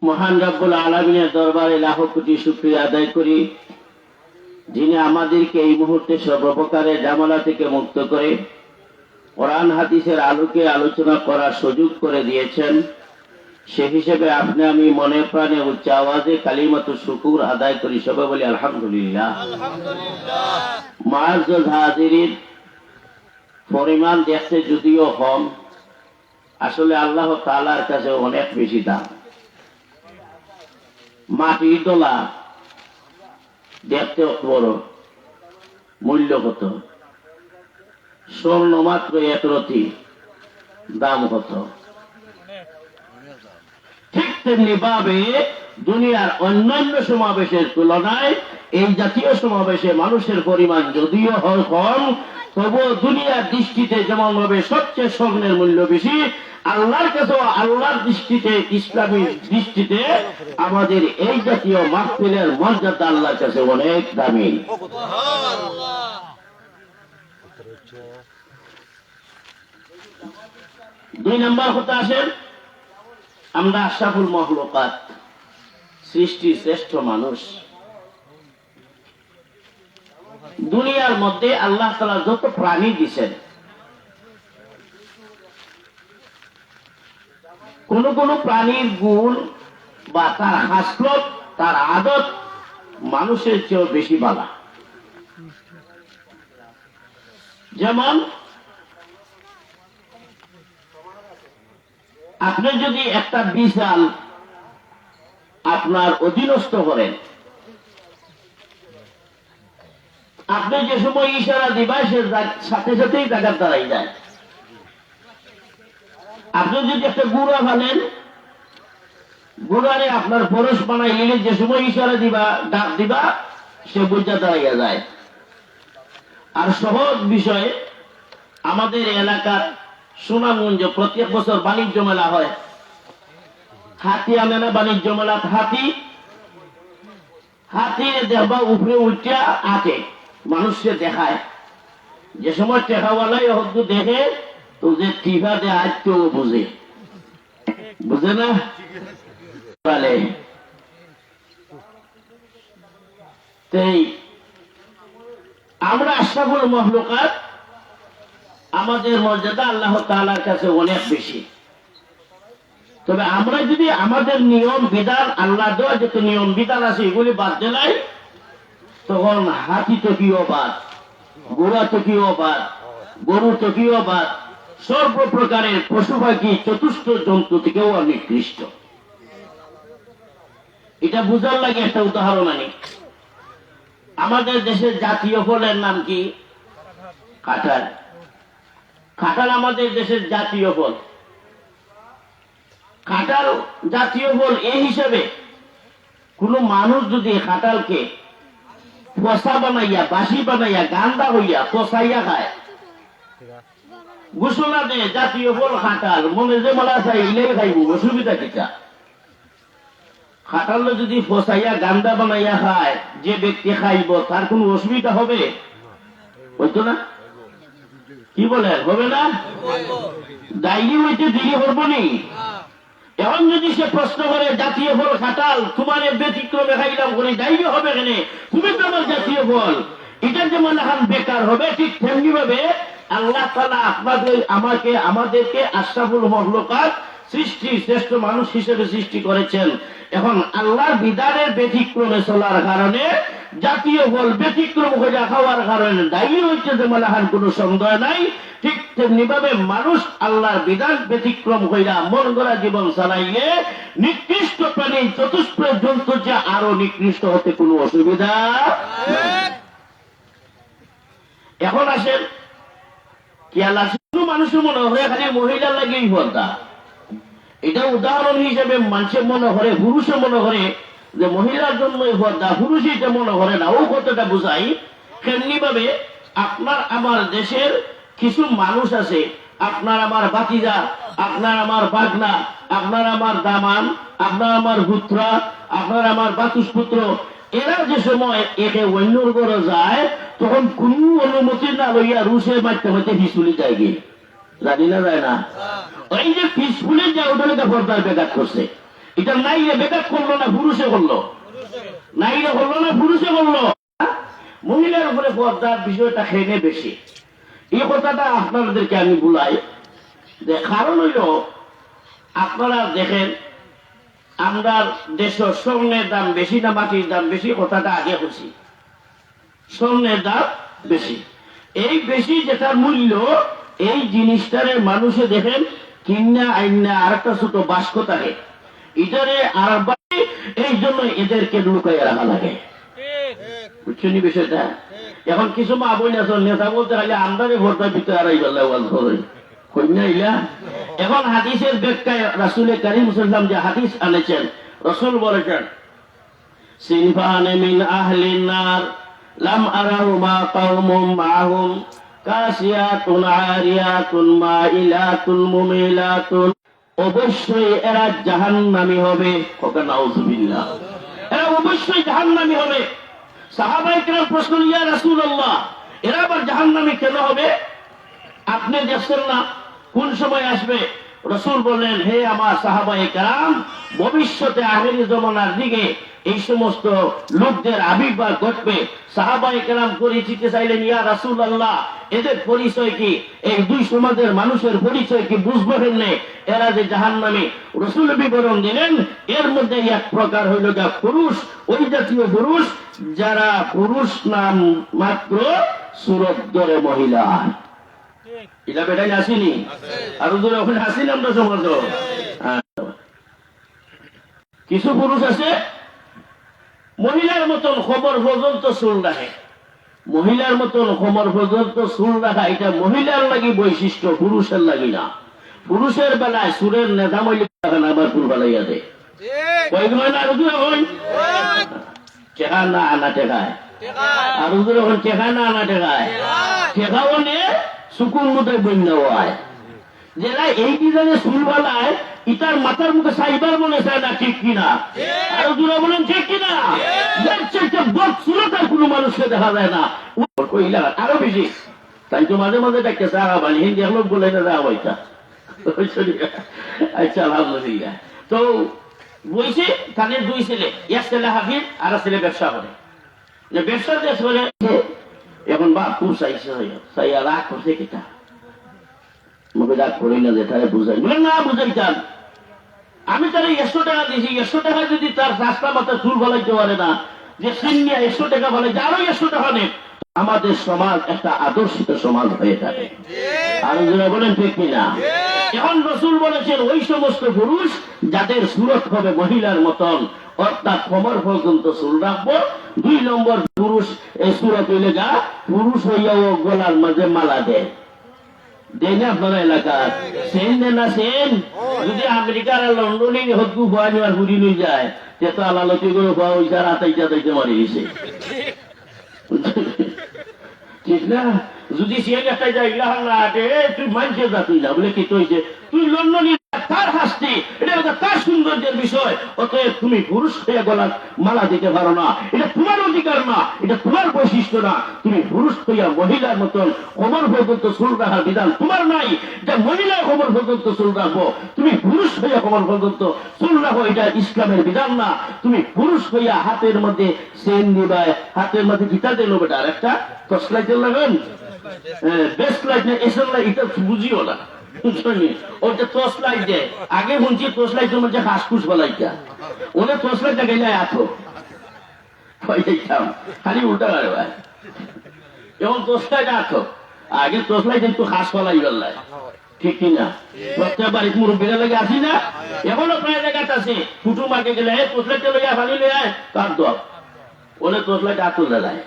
মহান রব্বুল আলামিনের দরবারে লাখো কোটি শুকরিয়া আদায় করি, যিনি আমাদেরকে এই মুহূর্তে সর্বপ্রকারের ঝামেলা থেকে মুক্ত করে কোরআন হাদিসের আলোকে আলোচনা করার সুযোগ করে দিয়েছেন। সে হিসেবে আপনি আমি মনে প্রাণে উচ্চ আওয়াজে কালিমাতুশ শুকুর আদায় করি, সবাই বলি আলহামদুলিল্লাহ। মুআজ্জাজ হাজিরিন, পরিমাণ দেখতে যদিও কম, আসলে আল্লাহ তাআলার কাছে অনেক বেশি দাম। মাটির তোলা দেখতে বড়, মূল্য কত? স্বর্ণ মাত্র এক রতি, দাম কত? ঠিক তেমনি ভাবে দুনিয়ার অন্যান্য সমাবেশের তুলনায় এই জাতীয় সমাবেশে মানুষের পরিমাণ যদিও হয় কম, তবুও দুনিয়ার দৃষ্টিতে যেমন ভাবে সবচেয়ে স্বর্ণের মূল্য বেশি, আল্লাহর কাছে আল্লাহর দৃষ্টিতে, ইসলামী দৃষ্টিতে আমাদের এই জাতীয় মাহফিলের মর্যাদা আল্লাহর কাছে অনেক দামি। দুই নম্বর কথা আসেন, আমরা আশরাফুল মাখলুকাত, সৃষ্টির শ্রেষ্ঠ মানুষ। দুনিয়ার মধ্যে আল্লাহ তাআলা যত প্রাণী দিয়েছেন, কোন কোন প্রাণীর গুণ বা তার হাসলত, তার আদত মানুষের চেয়েও বেশি ভালো। যেমন আপনি যদি একটা বিশাল আপনার অধীনস্থ করেন, আপনি যে সময় ইশারা দিবেন সে সাথে সাথেই জায়গার দাঁড়াই যায়। আপনি যদি একটা গুড়া ফেলেন, গুড়ারে আপনার পরশ বানাই নিলে যে সময় ইশারা দিবা, ডাক দিবা, সে বুঝা দাঁড়াইয়া যায়। আর সহজ বিষয়ে আমাদের এলাকার সুনামগঞ্জে প্রত্যেক বছর বাণিজ্য মেলা হয়। হাতি আনে না বাণিজ্য মেলা, হাতি দেখবা উপরে উঠা আঁকে, মানুষকে দেখায়। যে সময় টেকাওয়ালাই হয়তো দেখে তো যে টিভা দে আজ কেউ বুঝে, বুঝে না? আমরা আশরাফুল মাখলুকাত, আমাদের মর্যাদা আল্লাহ তাআলার কাছে অনেক বেশি। তবে আমরা যদি আমাদের নিয়ম বিধান, আল্লাহ দেওয়া যত নিয়ম বিধান আছে এগুলি বাদ দিলাই, তখন হাতি তো কি বাদ, ঘোড়া তো কি বাদ, গরু তো কি বাদ, সর্বপ্রকারের পশু পাখি চতুষ্ঠ জন্তু থেকেও নিকৃষ্ট। এটা বুঝার লাগে একটা উদাহরণ আনি। আমাদের দেশের জাতীয় ফলের নাম কি? কাঁঠাল। কাঁঠাল আমাদের দেশের জাতীয় ফল। কাঁঠাল জাতীয় ফল এই হিসাবে কোন মানুষ যদি কাঁঠালকে পচা বানাইয়া, বাসি বানাইয়া, গান্দা হইয়া পচাইয়া খায়, ঘোষণা দেয় জাতীয় ফল কাঁঠাল, মনে যে মালা চাই ইলে খাইব, অসুবিধা কিটা? কাঁঠাল যদি পচাইয়া গান্দা বানাইয়া খায়, যে ব্যক্তি খাইব তার কোন অসুবিধা হবে? হইতো না? কি বলেন, হবে না? ডাইরি হইতে দেরি করবো নি? এখন যদি সে প্রশ্ন করে জাতীয় ফল কাঁঠাল, তোমার ব্যতিক্রমে খাইলাম করে ডাইরি হবে কেন? তুমি তো আমার জাতীয় ফল। এটা যেমন এখন বেকার হবে, ঠিক তেমনি ভাবে আল্লাহ তাআলা আমাদেরকে আশরাফুল মাখলুকাত, সৃষ্টির শ্রেষ্ঠ মানুষ হিসেবে সৃষ্টি করেছেন। এখন আল্লাহর বিধানের ব্যতিক্রমে চলার কারণে, জাতীয় ফল ব্যতিক্রম হয়ে খাওয়ার কারণে দায়ী হচ্ছে, যেমন এখন কোন সন্দেহ নাই। ঠিক তেমনি ভাবে মানুষ আল্লাহর বিধান ব্যতিক্রম হইয়া মন গড়া জীবন চালাইলে নিকৃষ্ট প্রাণী চতুষ্প জন্তু যে আরো নিকৃষ্ট হতে কোনো অসুবিধা নাই। এখন আসেন খেয়াল আসে, মানুষের মনে হয় খালি মহিলার লাগেই পর্দা। এটা উদাহরণ হিসেবে মানুষের মনে করে, পুরুষের মনে করে যে মহিলার জন্যই পর্দা, পুরুষ এটা মনে করে না। ও কথাটা বুঝাই, কেমনি ভাবে আপনার আমার দেশের কিছু মানুষ আছে, আপনার আমার বাতিজা, আপনার আমার বাগনা, আপনার আমার দামান, আপনার আমার পুত্রা, আপনার আমার বাতুসপুত্র, এরা যে সময় একে অন্যর ঘরে যায়, তখন কোন অনুমতি না লইয়া রুশে মারতে হইতে হিসুলি যায় গিয়ে, জানি না যায় না? এই যে পিসফুলি যে ওটা পর্দার ব্যাঘাত করছে, এটা নাইরে বেকার করলো না পুরুষে করলো, নাইরে করলো না পুরুষে করলো। মহিলার উপরে পর্দার বিষয়টা খেয়ে বেশি, এই কথাটা আপনাদেরকে আমি বলাই যে কারণ হইল আপনারা দেখেন আমরা দেশের স্বর্ণের দাম বেশি না মাটির দাম বেশি, কথাটা আগে হচ্ছি স্বর্ণের দাম বেশি। এই বেশি যেটার মূল্য এই জিনিসটারে মানুষে দেখেন কিনা আইনা আর একটা ছোট বাস্ক থাকে এটারে আর এই জন্য এদেরকে লুকাইয়া রাখা লাগে, বুঝছেন বিষয়টা। এখন কিছু মা বোন আছে নেতা বলতে খালি আমদারে ভোটার ভিতরে আড়াই বেলা কন্যা ইলা। এখন হাদিসের ব্যাখ্যায় রাসূল কারীম সাল্লাল্লাহু আলাইহি ওয়াসাল্লাম যে হাদিস আনেছেন, রাসূল বলেছেন সিনফানে মিন আহলিন নার লাম আরাহুমা কাওমুম মাহুম কাসিয়াতুন আরিয়াতুন মাইলাতুন মুমিলাতুন, অবশ্যই এরা জাহান্নামী হবে। ওকে নাউযুবিল্লাহ, এরা অবশ্যই জাহান্নামী হবে। সাহাবায়ে কেরাম প্রশ্ন, ইয়া রাসূলুল্লাহ এরা আবার জাহান্নামী কেন হবে? আপনি দেখছেন না কোন সময় আসবে? রাসূল বললেন, হে আমার সাহাবায়ে কেরাম, ভবিষ্যতে আখেরি জমানার দিকে এই সমস্ত লোকদের আবির্ভাব ঘটবে। সাহাবায়ে কেরাম পরিচিতি চাইলেন, ইয়া রাসূলুল্লাহ এদের পরিচয় কি? এই দুই সমাজের মানুষের পরিচয় কি বুঝবো কেমনে এরা যে জাহান্নামী? রাসূল বিবরণ দিলেন, এর মধ্যে এক প্রকার হইল যা পুরুষ, ওই জাতীয় পুরুষ যারা পুরুষ নাম মাত্র সুরত ধরে মহিলা। এটা বেটাই আসেনি আর ওখানে আসেনি আমরা সমাজ। কিছু পুরুষ আছে মহিলার মতন খবর পর্যন্ত চুল রাখে, মহিলার মতন খবর পর্যন্ত চুল রাখা এটা মহিলার লাগি বৈশিষ্ট্য, পুরুষের লাগি না। পুরুষের বেলায় সুরের নেতা মহিলা আবার ফুল বেলাইয়া দেয় টেকা না আনা টেকায়, আর ওখানে টেকা না আনা টেকায়, টেকাও নিয়ে সুকুর মতো বন্যা হয়। যারা এই ডিজাইনে চুল বালায় ইটার মাথার মুখে সাইবার মনে চায় না, ঠিক কিনা? আর দুরা বলেন ঠিক কিনা? বদসুরতার কোনো মানুষকে দেখা যায় না আরো বেশি। তাই তো মাঝে মাঝে ডাকতে চারা বানি হিন্দি লোক বলে না যাওয়া বইটা। আচ্ছা আলহামদুলিল্লাহ। তো বলছি তাদের দুই ছেলে, এক ছেলে হাফিজ আর ছেলে ব্যবসা করে। ব্যবসা যে ছেলে এখন বাপ খুব চাইছে চাইয়া রাগ করছে কিটা মুখে রাগ করি না যে তারা বুঝাই না বুঝাইতাম। আমি তার 100 টাকা দিয়েছি, 100 টাকা যদি তার রাস্তা মাথা চুল ফলাইতে পারে না, যে সিনিয়া 100 টাকা ফলে আরো 100 টাকা নেই, আমাদের সমাজ একটা আদর্শিত সমাজ হয়ে থাকে। আর বলেন ঠিক কিনা? এখন রাসূল বলেছেন ওই সমস্ত পুরুষ যাদের সুরত হবে মহিলার মতন, অর্থাৎ কোমর পর্যন্ত চুল রাখবো। 2 নম্বর পুরুষ এই সুরত হইলে যা পুরুষ হইয়াও গলার মাঝে মালা দেয়, দেয় না আপনার এলাকার? সেন দেন না সেন? যদি আমেরিকার আর লন্ডনের হত্যু খোয়া নেওয়ার ঘুরি নিয়ে যায় তে তো আলালতি করে খোয়া হয়েছে আর আতাইতে আতাইতে মারি গেছে, ঠিক না? যদি সে একটাই যায় না তুই মানছে যা তুই না বলে কি তুইছে তুই লন্ডনী তার হাসতি, এটা তার সৌন্দর্যের বিষয়। অতএব তুমি পুরুষ হয়ে গলার মালা দিতে পারো না, এটা তোমার অধিকার না, এটা তোমার বৈশিষ্ট্য না। তুমি পুরুষ হইয়া মহিলার মতন কোমর পর্যন্ত চুল রাখার বিধান তোমার নাই। এটা মহিলার কোমর পর্যন্ত চুল রাখবো, তুমি পুরুষ হইয়া কোমর পর্যন্ত চুল রাখো, এটা ইসলামের বিধান না। তুমি পুরুষ হইয়া হাতের মধ্যে চেন দিবায়, হাতের মধ্যে গীতা দিল বেটা আর একটা টর্চলাইট লাগান, বেস্ট লাইট না এসব লাইট, এটা বুঝিও না। ওটা টর্চ লাইট দেয়, আগে শুনছি টর্চ লাইটের মধ্যে হাসফুস বলাইটা, ওদের টর্চ লাইটটা গেলে আছো খালি উল্টা করে ভাই। এখন টর্চ লাইট আছো, আগে টর্চ লাইট একটু হাস ফলাই বেলায়, ঠিক কিনা? প্রত্যেক বাড়ির মুরব্বীরা লাগে আসি না, এখনো প্রায় জায়গাতে আছে ফুটু মাকে গেলে টর্চ লাইটটা লইয়া ফালি লইয়া কার দর ওদের টর্চ লাইট আতো জ্বালায়।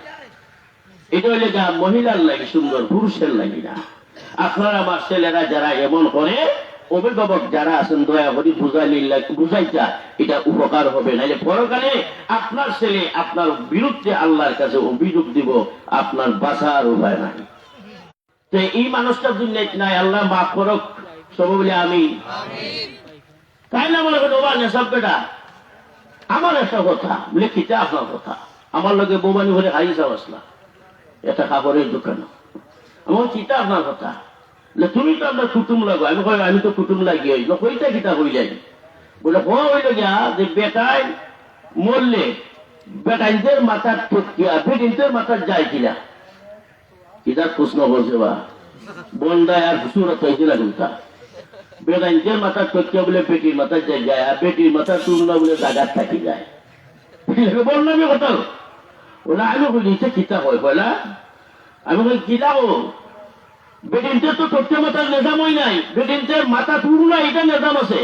এটা হইলে যা মহিলার লাগে সুন্দর, পুরুষের লাগে না। আপনারা আমার ছেলেরা যারা এমন করে, অভিভাবক যারা আছেন দয়া করে বুঝাইটা এটা উপকার হবে, নাইলে পরকালে আপনার ছেলে আপনার বিরুদ্ধে আল্লাহর কাছে অভিযোগ দিব, আপনার বাঁচার উপায় নাই। তো এই মানুষটার জন্য নাই, আল্লাহ মাফ করক সব বলে আমি তাই না মনে করি ওবার নেশাব বেটা আমার একটা কথা লিখিতে আপনার কথা, আমার লোকে বোমানি ভরে খাইয়েছে আসলা এটা খাবারের দোকান, আমার চিতা আপনার কথা। তুমি তো আপনার কুটুম লাগো, আমি তো কুটুম লাগি হইল কইটা কিতা হই যাই বলে হইল গিয়া যে বেটায় মরলে বেটাইনদের মাথার টুকিয়া বেটিনদের মাথার যায় কিনা কিতাব প্রশ্ন করছে বা বন্দায় আর সুরত হয়েছে না কোনটা বেটাইনদের মাথার টুকিয়া বলে বেটির মাথার যায় আর বেটির মাথার তুলনা বলে জাগাত থাকি যায় বললাম কথা ওলা আমি বলি কিতাব হয় বলা আমি বলি কিতাব বেটিনদের তো টুকিয়া মাথার নেজামই নাই বেটিনদের মাথা তুলনা এটা নেজাম আছে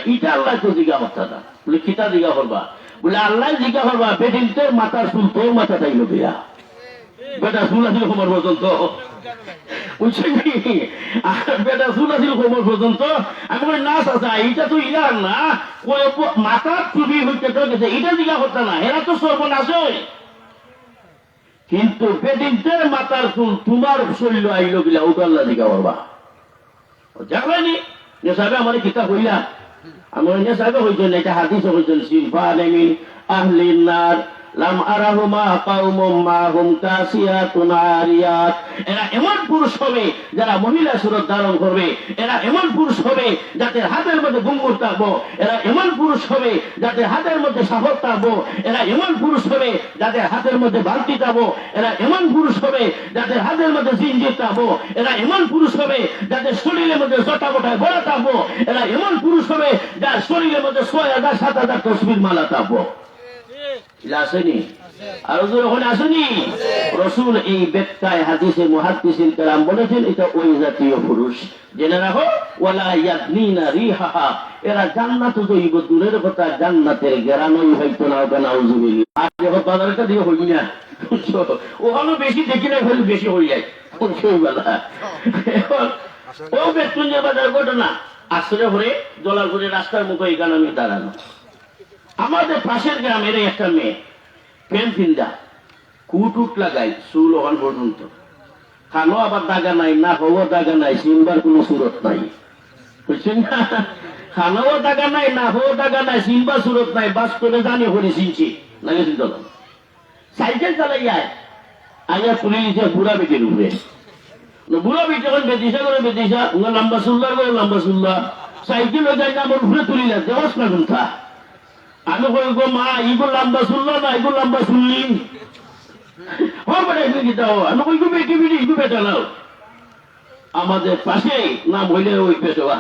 এটা আল্লাহ তো জিজ্ঞা হত্যা বলে কিতা জিজ্ঞা করবা বলে আল্লাহ জিজ্ঞা করবা বেটিনদের মাথার চুল তোর মাথা তাইল বিয়া বেটা চুল আছিল সময় পর্যন্ত বেটা চুল আছিল সময় পর্যন্ত আমি বলি না চাচা এটা তো ইলার না মাথার চুরি হইতে তো গেছে এটা জিজ্ঞা হত্যা না এরা তো সর্বনাশ হয় কিন্তু বেটিনদের মাথার চুল তোমার শরীর আইল বিলা ওটা আল্লাহ জিজ্ঞা করবা জানলানি সাহেব আমার কিতাব হইলা আমার সাহেব হইছেন এটা হাদিস হইছেন সিনফান মিন আহলিন নার লাম আরাহুমা কাউমুম মাহুম কাসিয়াতুন আরিয়াত এরা এমন পুরুষ হবে যারা মহিলা সুরত ধারণ করবে এরা এমন পুরুষ হবে যাদের হাতের মধ্যে ঘুঙ্গুর থাকবো এরা এমন পুরুষ হবে যাদের হাতের মধ্যে সাহর থাকবো এরা এমন পুরুষ হবে যাদের হাতের মধ্যে বালতি থাকবো এরা এমন পুরুষ হবে যাদের হাতের মধ্যে জিনজির থাকবো এরা এমন পুরুষ হবে যাদের শরীরের মধ্যে জটা বটায় বড় থাকবো এরা এমন পুরুষ হবে যার শরীরের মধ্যে ৬,০০০ ৭,০০০ তসবির মালা থাকবো আসেনি আর ওখানে আসেনি রসুল এই ব্যাখ্যায় হাদিসে মুহাদ্দিসিন কেরাম বলেছেন এটা ওই জাতীয় পুরুষ জেনে রাখো ওয়ালা ইয়াদনিনা রিহাহা এরা জান্নাত যাইব দূরের কথা জান্নাতের গেরানোই হইতো না ওটা নাউজুবিল্লাহ আর যখন বাজারটা দিয়ে হইল না ওখানে বেশি দেখি না হলে বেশি হয়ে যায় সেইবেলা ও বেতুঞ্জা বাজার ঘটনা আশ্রয় ভরে জলার করে রাস্তার মুখে এখানে আমি দাঁড়ানো আমাদের পাশের গ্রামের একটা মেয়ে পেন ফিন্দা কুটুট লাগাই চুল ওখান পর্যন্ত খানো আবার দাগা নাই না হওয়া দাগা নাই চিনবার কোন সুরত নাই বুঝছেন না খানাও দাগা নাই না হওয়া দাগা নাই চিনবার সুরত নাই বাস্তবে জানি হলে চিনছি লাগে চিন্তা সাইকেল চালাই যায় আইয়া তুলে নিচ্ছে বুড়া বেটির উপরে বুড়া বেটি যখন বেদিসা করে বেদিসা লম্বা সুল্লার করে লম্বা সুল্লা সাইকেল যাই না আমার উপরে তুলি না দেওয়াস না কোনটা আমি কই গো মা ইগো লম্বা শুনলো না ইগো লম্বা শুনলি আমি কই গো বেটি বেটি ইগো বেটা নাও আমাদের পাশে নাম হইলে ওই পেশোয়া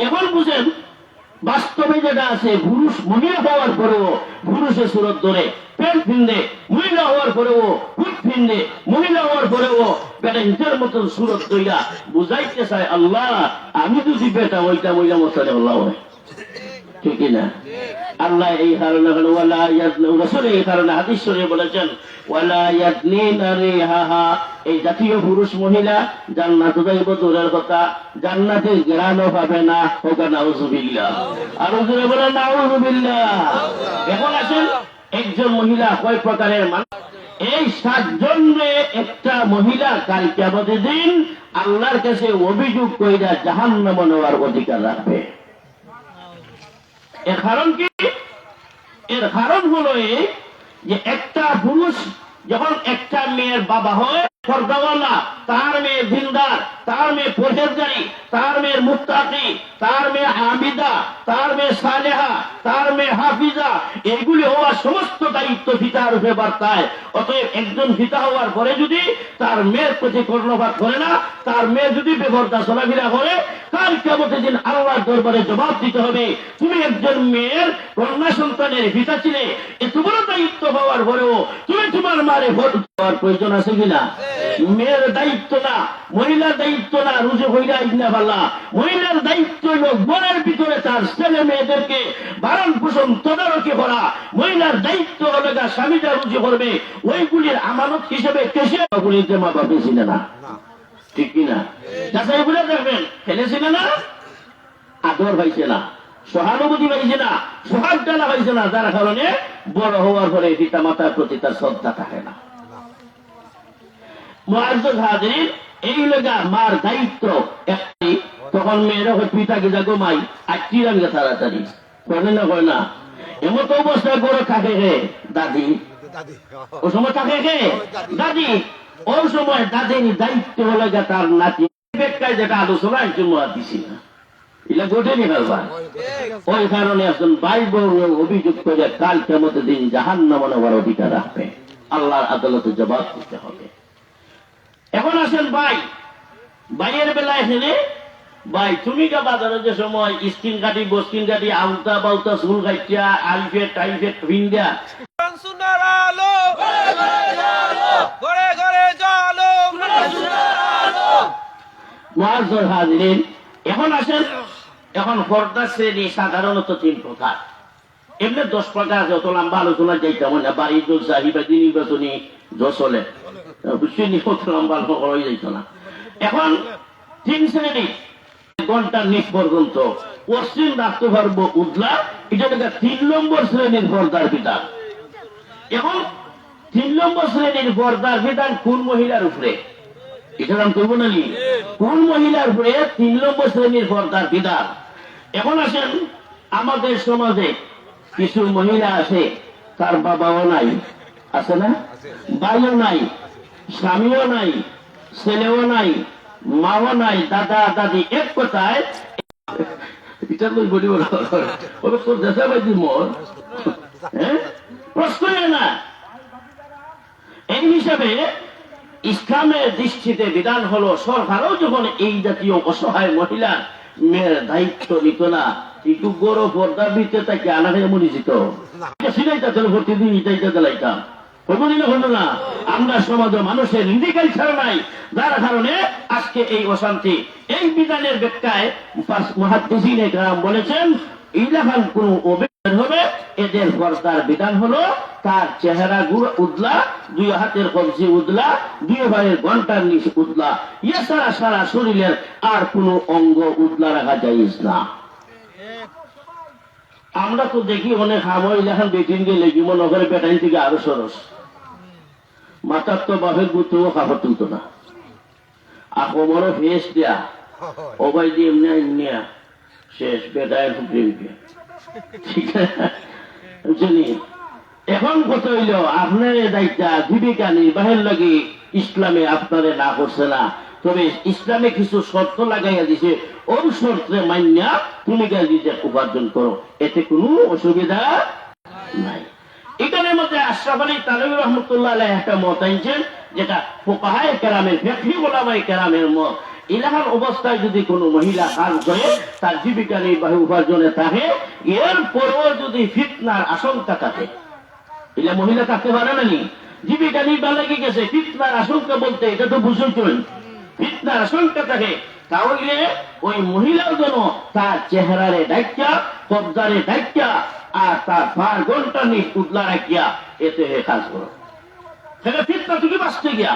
এখন বুঝেন বাস্তবে যেটা আছে পুরুষ মহিলা হওয়ার পরেও পুরুষের সুরত ধরে প্যান্ট ফিন্দে মহিলা হওয়ার পরেও হুট ফিন্দে মহিলা হওয়ার পরেও বেটা নিজের মতন সুরত দইরা বুঝাইতে চায় আল্লাহ আমি যদি বেটা ওইটা মহিলা মশালে আল্লাহ হয় ঠিক না আল্লাহ এই কারণে রসুল এই কারণে হাদিস শরীফে বলেছেন ওয়ালা ইয়াদনিনা রিহাহা এই জাতীয় পুরুষ মহিলা জান্নাত যাইব দূরের কথা জান্নাতে ঘেরানো পাবে না হোক নাউজুবিল্লাহ আর জোরে বলে নাউজুবিল্লাহ এখন আছেন একজন মহিলা কয় প্রকারের মানুষ এই ৭ জনে একটা মহিলা কাল কিয়ামতের দিন আল্লাহর কাছে অভিযোগ কইরা জাহান্নামে নেওয়ার অধিকার রাখবে এর কারণ কি এর কারণ হলো এই যে একটা পুরুষ যখন একটা মেয়ের বাবা হয় পর্দাওয়ালা তার মেয়ে দিনদার তার মেয়ে পরহেজগারী তার মেয়ের মুত্তাকি তার মেয়ে আবিদা তার মেয়ে সালেহা তার মেয়ে হাফিজা এইগুলি হওয়ার সমস্ত দায়িত্ব পিতার উপরে বর্তায় অতএব একজন পিতা হওয়ার পরে যদি তার মেয়ের প্রতি কর্ণপাত করে না তার মেয়ে যদি বেপরদা চলাফেরা করে কাল কিয়ামতের দিন আল্লাহর দরবারে জবাব দিতে হবে তুমি একজন মেয়ের কন্যা সন্তানের পিতা ছিলে এত বড় দায়িত্ব হওয়ার পরেও তুমি তোমার মারে ভোট দেওয়ার প্রয়োজন আছে কিনা মেয়ের দায়িত্ব না মহিলার দায়িত্ব না রুজু হইলা ইবনা বাল্লা মহিলার দায়িত্ব হল ঘরের ভিতরে তার ছেলে মেয়েদেরকে বারণ পোষণ তদারকি করা মহিলার দায়িত্ব হলে স্বামীটা রুজু করবে ওইগুলির আমানত হিসেবে কেসে গুলিতে মা বাপে ছিল না ঠিক কিনা যাচাই বলে দেখবেন ফেলেছিল না আদর পাইছে না সহানুভূতি পাইছে না সোহাগ ডালা পাইছে না যার কারণে বড় হওয়ার পরে পিতা মাতার প্রতি তার শ্রদ্ধা থাকে না এই লগা মার দায়িত্ব একটি তখন মেয়েরা পিতাকে যা গোমাই আর চিরাঙ্গে তাড়াতাড়ি করে না করে না এমত অবস্থা করে থাকে হে দাদি ও সময় থাকে হে দাদি ওই সময় দাদির দায়িত্ব হলো তার নাতি ব্যাখ্যায় যেটা আলোচনা একজন দিছি না, এটা ঘটেনি কারবার। ওই কারণে একজন ভাই বোন অভিযোগ করে কাল কিয়ামতের দিন জাহান্নামে নেওয়ার অধিকার রাখবে, আল্লাহর আদালতে জবাব দিতে হবে। এখন আসেন ভাইয়ের বেলায় এখানে ভাই তুমি কা বাজারে যে সময় স্কিন কাটি বস্কিন কাটি আউতা বাউতা চুল কাটিয়া আলফেট টাইফেট ভিঙ্গা এখন আসেন, এখন পর্দা শ্রেণী সাধারণত 3 প্রকার, এমনি 10 প্রকার যত লম্বা আলোচনা যাইতাম না, বাড়ির দোষ চাহিবাদী নির্বাচনী চলে বুঝছি কত লম্বা করাই যাইত না। এখন 3 শ্রেণী, ঘন্টার নিচ পর্যন্ত পশ্চিম রাখতে পারবো উদলা, এটা 3 নম্বর শ্রেণীর পর্দার বিধান। এখন 3 নম্বর শ্রেণীর পর্দার বিধান কোন মহিলার উপরে, এটা নাম করবো না, কোন মহিলার উপরে 3 নম্বর শ্রেণীর পর্দার বিধান। এখন আসেন, আমাদের সমাজে কিছু মহিলা আছে তার বাবাও নাই, আছে না, ভাইও নাই, স্বামীও নাই, ছেলেও নাই, মাও নাই, দাদা দাদি, এক কথায় এটা বলি তোর দেশা বাজি মোর প্রশ্ন না। এই হিসাবে ইসলামের দৃষ্টিতে বিধান হলো সরকারও যখন এই জাতীয় অসহায় মহিলা মেয়ের দায়িত্ব নিত না, একটু বড় পর্দার ভিতরে তাকে আনা হয়ে মনে যেত, সিলাইটা প্রতিদিন ইটাইটা দিলাইতাম, হলো না। আমরা সমাজে মানুষের লিগাল ছাড়া নাই, যার কারণে আজকে এই অশান্তি। এই বিধানের ব্যাখ্যায় মুহাদ্দিসিনে কেরাম বলেছেন, ইলাকার কোন অভিযোগ হবে এদের পর্দার বিধান হলো তার চেহারা উদলা, 2 হাতের কবজি উদলা, 2 ভাইয়ের ঘন্টার নিচ উদলা, এছাড়া সারা শরীরের আর কোন অঙ্গ উদলা রাখা যাইজ না। আমরা তো দেখি অনেক হামই লেখান বেটিন গেলে কি মনে করে বেটাইন থেকে আরো সরস, মাথার তো বাপের বুঝতেও খাবার তুলতো না, আকমরও ফেস দেয়া ওবাই দিয়ে এমনি শেষ বেটায় প্রেমকে, ঠিক আছে। এখন কত হইল আপনার দায়িত্ব জীবিকা নির্বাহের লাগে ইসলামে আপনারে না করছে না, তবে ইসলামে কিছু শর্ত লাগাইয়া দিছে, ওই শর্তে মান্যা তুমি নিজে উপার্জন করো, এতে কোনো অসুবিধা নাই। এখানের মধ্যে আশরাফ আলী তানভী রহমতুল্লাহ আলাইহি একটা মত আনছেন, যেটা ফুকাহায়ে কেরামের ফিকহি উলামায়ে কেরামের মত। ইলাহার অবস্থায় যদি কোনো মহিলা কাজ করে তার জীবিকা নির্বাহ উপার্জনে থাকে, এরপরও যদি ফিতনার আশঙ্কা থাকে, এটা মহিলা থাকতে পারে না, জীবিকা নির্বাহ লেগে গেছে, ফিতনার আশঙ্কা বলতে এটা তো বুঝেছেন, ফিতনার আশঙ্কা থাকে, তাহলে ওই মহিলার জন্য তার চেহারারে ডাকিয়া, কবজারে ডাকিয়া, আর তার 5 ঘন্টা নিজ উদলা রাখিয়া এতে কাজ করো, সেটা ফিতনা থেকে বাঁচতে গিয়া।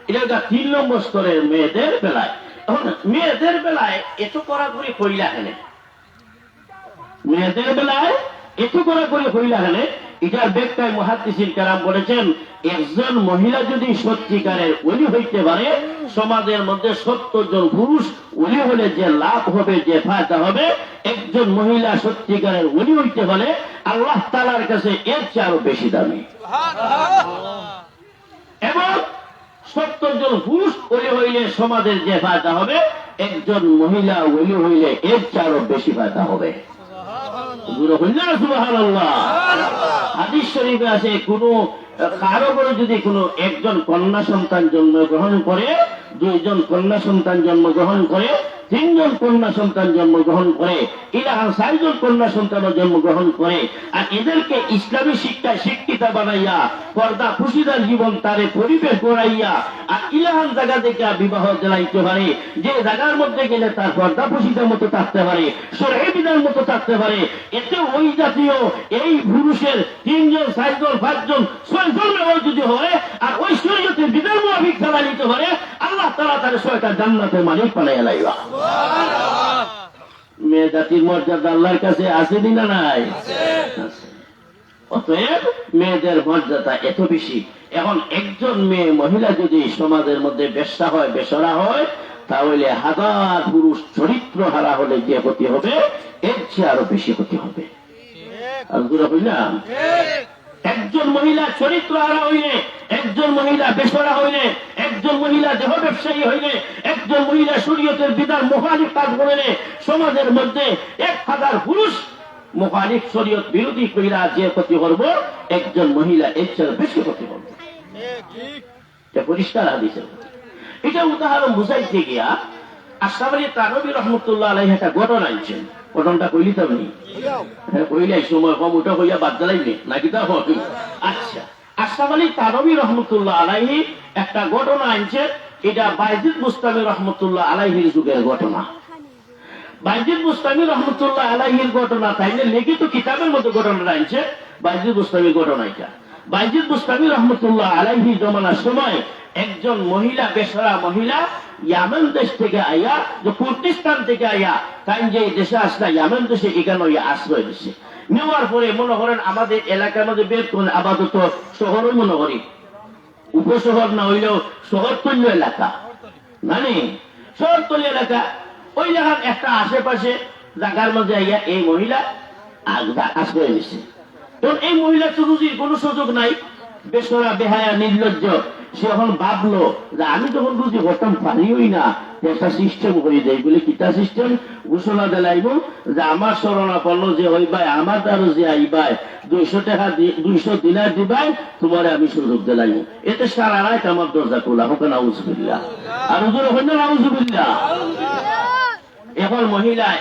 এটা 3 নম্বর স্তরের মেয়েদের বেলায়। এখন মেয়েদের বেলায় এত কড়াকড়ি হইলা হেনে, মেয়েদের বেলায় এত কড়াকড়ি হইলা হেনে, এটার ব্যাখ্যায় মুহাদ্দিসিন কেরাম বলেছেন, একজন মহিলা যদি সত্যিকারের ওলি হইতে পারে, সমাজের মধ্যে 70 জন পুরুষ ওলি হলে যে লাভ হবে, যে ফায়দা হবে, একজন মহিলা সত্যিকারের ওলি হইতে পারে আল্লাহ তাআলার কাছে এর চেয়ে আরো বেশি দামি। এবং 70 জন পুরুষ ওলি হইলে সমাজের যে ফায়দা হবে, একজন মহিলা ওলি হইলে এর চেয়ে আরো বেশি ফায়দা হবে। হাদিস শরীফে আছে, কোন কারো করে যদি কোনো একজন কন্যা সন্তান জন্মগ্রহণ করে, 2 জন কন্যা সন্তান জন্মগ্রহণ করে, 3 জন কন্যা সন্তান জন্মগ্রহণ করে, এরা 4 জন কন্যা সন্তান জন্মগ্রহণ করে, আর এদেরকে ইসলামী শিক্ষায় শিক্ষিত বানাইয়া পর্দা খুশিদার জীবন তারে পরিবেশ করাইয়া আর ইলাহান জায়গা থেকে বিবাহ দিলাইতে পারে, যে জায়গার মধ্যে গেলে তার পর্দা খুশিদার মতো থাকতে পারে, শরীয়তের বিধানের মতো থাকতে পারে, এতে ওই জাতীয় এই পুরুষের 3 জন 4 জন 5 জন 6 জন যদি হয়, আর ওই শরীয়তের বিধান মোতাবেক চালা নিতে পারে, আল্লাহ তাআলা তার 6টা জান্নাতের মালিক বানাইয়া লাইবা। মেয়ে জাতির মর্যাদা আল্লাহর কাছে আছে না নাই? অতএব মেয়েদের মর্যাদা এত বেশি। এখন একজন মেয়ে মহিলা যদি সমাজের মধ্যে বেশ্যা হয়, বেসরা হয়, তাহলে 1000 পুরুষ চরিত্র হারা হলে যে ক্ষতি হবে, এর চেয়ে আরো বেশি ক্ষতি হবে। আর গুলো হইলাম, একজন মহিলা চরিত্র হারা হইলে, একজন মহিলা বেসরা হইলে, একজন মহিলা দেহ ব্যবসায়ী হইলে, একজন মহিলা শরীয়তের বিধান মুখালিফ কাজ করলে সমাজের মধ্যে 1000 পুরুষ মুখালিফ শরীয়ত বিরোধী কইরা যে ক্ষতি করবো, একজন মহিলা এর চেয়ে বেশি ক্ষতি করবে। এটা পরিষ্কার হাদিসের। এটা উদাহরণ বুঝাইতে গিয়া আশরাফ আলী থানভী রহমতুল্লাহ আলাইহি একটা ঘটনা আনছেন। ঘটনাটা কইলি তো আপনি? হ্যাঁ কইলে, সময় কম ওটা কইয়া বাদ দিলাইনি নাকি? তা হবে। আচ্ছা, আশরাফ আলী থানভী রহমতুল্লাহ আলাইহি একটা ঘটনা আনছে। এটা বাইজিদ বুস্তামি রহমতুল্লাহ আলাইহির যুগের ঘটনা। বাইজিদ বুস্তামি রহমতুল্লাহ আলাইহির ঘটনা তাইলে লিখিত কিতাবের মধ্যে ঘটনাটা আনছে। বাইজিদ বুস্তামির ঘটনা এটা। বাইজিদ বুস্তামি রহমতুল্লাহ আলাইহি জমানার সময় একজন মহিলা, বেসরা মহিলা, ইয়ামেন দেশ থেকে আইয়া, যে কুর্দিস্তান থেকে আইয়া, তাই যে দেশে আসলা ইয়ামেন দেশে, এখানে আশ্রয় দিচ্ছে। নেওয়ার পরে মনে করেন আমাদের এলাকার মধ্যে বের করে আপাতত শহরও মনে করি, উপশহর না হইলেও শহরতল্য এলাকা, মানে শহরতল্য এলাকা, ওই জায়গার একটা আশেপাশে জায়গার মধ্যে আইয়া এই মহিলা আশ্রয় দিচ্ছে। তখন এই মহিলা তো রুজির কোনো সুযোগ নাই, বেসরা, বেহায়া, নির্লজ্জ। সে এখন ভাবলো যে আমি যখন রুজি করতাম পারিই না, একটা সিস্টেম করে দেয়। বলে কিতা সিস্টেম? ঘোষণা দিলাইব যে আমার শরণাপন্ন যে হইবাই, আমার দ্বারা যে আইবাই, 200 টাকা 200 দিনার দিবাই, তোমার আমি সুযোগ দিলাইব। এতে সারা রাত আমার দরজা খোলা হোক। নাউজুবিল্লাহ। আর হুজুর হইল নাউজুবিল্লাহ। এখন মহিলায়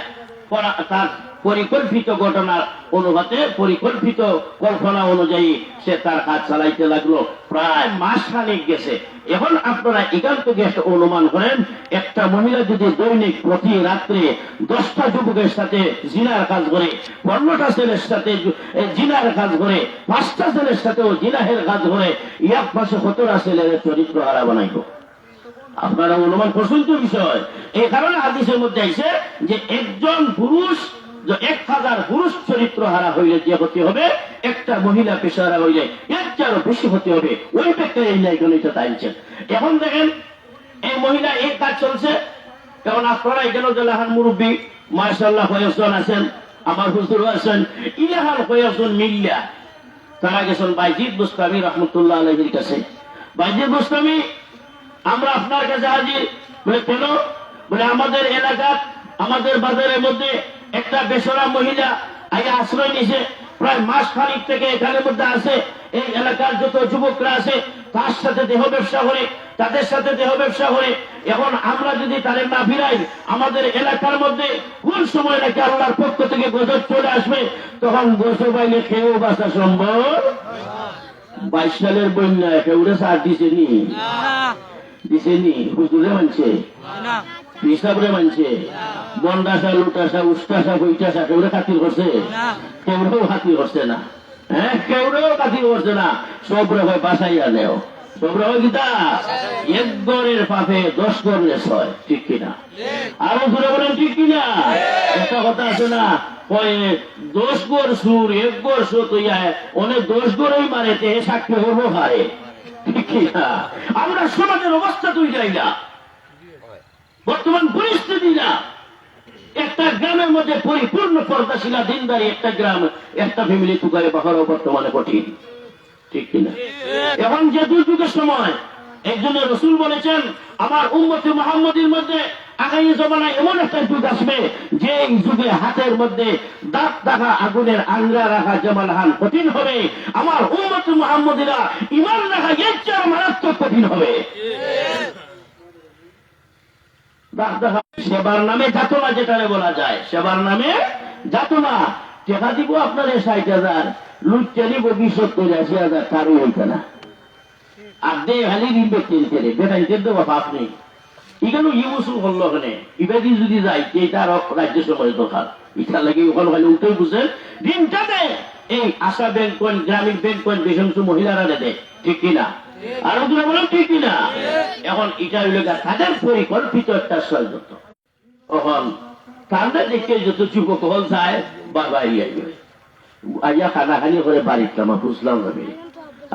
তার পরিকল্পিত ঘটনার অনুপাতে, পরিকল্পিত কল্পনা অনুযায়ী সে তার কাজ চালাইতে লাগলো। প্রায় মাস খানিক গেছে। এখন আপনারা এখান থেকে একটা অনুমান করেন, একটা মহিলা যদি দৈনিক প্রতি রাত্রে 10টা যুবকের সাথে জিনার কাজ করে, 15টা ছেলের সাথে জিনার কাজ করে, 5টা ছেলের সাথেও জিনাহের কাজ করে, এক মাসে 17টা ছেলের চরিত্র হারা বানাইব। আপনারা অনুমান করছেন তো বিষয়। এই কারণে হাদিসের মধ্যে আইছে যে একজন পুরুষ, 1000 পুরুষ চরিত্র হারা হইলে যে হতে হবে, একটা মহিলা পেশারা হইলে এর চেয়ে বেশি হতে হবে। ওই ব্যক্তি এই লাইনটা তাইছেন। এখন দেখেন এই মহিলা এই কাজ চলছে। এখন আপনারা এখানে জেলাহান মুরব্বী মাশাআল্লাহ কয়েকজন আছেন, আমার হুজুর আছেন, ইলাহান কয়েকজন মিল্লা তারা গেছেন বাইজিদ বুস্তামি রহমতুল্লাহ আলাইহির কাছে। বাইজিদ বুস্তামি, আমরা আপনার কাছে হাজির। বলে কেন? বলে আমাদের এলাকার, আমাদের বাজারের মধ্যে একটা বেসরা মহিলা আগে আশ্রয় নিয়েছে। প্রায় মাস খানিক থেকে এখানের মধ্যে আছে। এই এলাকার যত যুবকরা আছে তার সাথে দেহ ব্যবসা করে, তাদের সাথে দেহ ব্যবসা করে। এখন আমরা যদি তাদের না ফিরাই, আমাদের এলাকার মধ্যে কোন সময় নাকি আল্লাহর পক্ষ থেকে গজব চলে আসবে, তখন গজব আইলে খেয়েও বাঁচা সম্ভব। 22 সালের বন্যায় কেউরে সার দিছেনি? দিছেনি? হুজুরে মানছে, পিসাবরে মানছে, বন্ডাসা, লুটাসা, উস্তাসা, বইটাসা কেউরে খাতির করছে? কেউরেও খাতির করছে না। হ্যাঁ, কেউরেও খাতির করছে না। সব রে বাসাইয়া দেও, সব রে গীতা 1 গড়ের পাপে 10 গড়ের 6। ঠিক কিনা? আরো জোরে বলেন ঠিক কিনা? একটা কথা আছে না, 10 গড় সুর 1 গড় সুত হইয়া অনেক 10 গড়েই মারে, তে সাক্ষী হবো হারে। ঠিক কিনা? আমরা সমাজের অবস্থা তুই যাই না, বর্তমান পরিস্থিতি না। একটা গ্রামের মধ্যে পরিপূর্ণ পর্দাশীলা দিনদারি একটা গ্রাম, একটা ফ্যামিলি তুকারে বাহারও বর্তমানে কঠিন। ঠিক কিনা? এখন যে দুর্যোগের সময়, একজন রসুল বলেছেন আমার উম্মতে মুহাম্মদীর মধ্যে আগামী জমানায় এমন একটা যুগ আসবে যে এই যুগে হাতের মধ্যে দাঁত রাখা, আগুনের আংরা রাখা জামাল হান কঠিন হবে। আমার উম্মতে মুহাম্মদীরা ঈমান রাখা এর চেয়ে মারাত্মক কঠিন হবে। সেবার নামে যাতনা, যেটারে বলা যায় সেবার নামে যাতনা। টেকা দিব আপনার 60,000, লুটতে দিব 20-70-80,000, তারও হইতে না। আর দে খালি রিবে কিনতে রে বেটাইতে দেবো আপনি। এখানে ইউসুল করলো ওখানে ইবাদি যদি যাই, এটা রাজ্য সময় দরকার। এটা লাগে ওখানে খালি উঠে বুঝেন দিনটাতে এই আশা ব্যাংক পয়েন্ট, গ্রামীণ ব্যাংক পয়েন্ট বেশ কিছু মহিলারা দেয়। ঠিক কিনা? আর ওদের বলেন ঠিক কিনা? এখন এটা হইল তাদের পরিকল্পিত একটা ষড়যন্ত্র। তখন তাদের দেখে যত যুবক হল যায় বাবা আইয়া খানাখানি করে বাড়ির কামা বুঝলাম না।